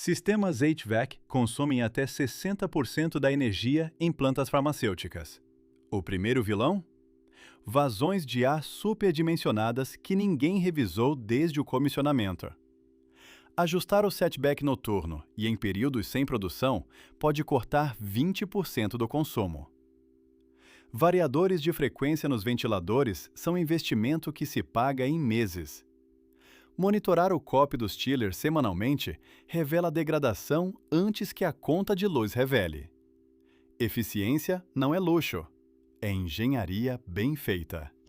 Sistemas HVAC consomem até 60% da energia em plantas farmacêuticas. O primeiro vilão? Vazões de ar superdimensionadas que ninguém revisou desde o comissionamento. Ajustar o setback noturno e em períodos sem produção pode cortar 20% do consumo. Variadores de frequência nos ventiladores são investimento que se paga em meses. Monitorar o COP dos chillers semanalmente revela a degradação antes que a conta de luz revele. Eficiência não é luxo, é engenharia bem feita.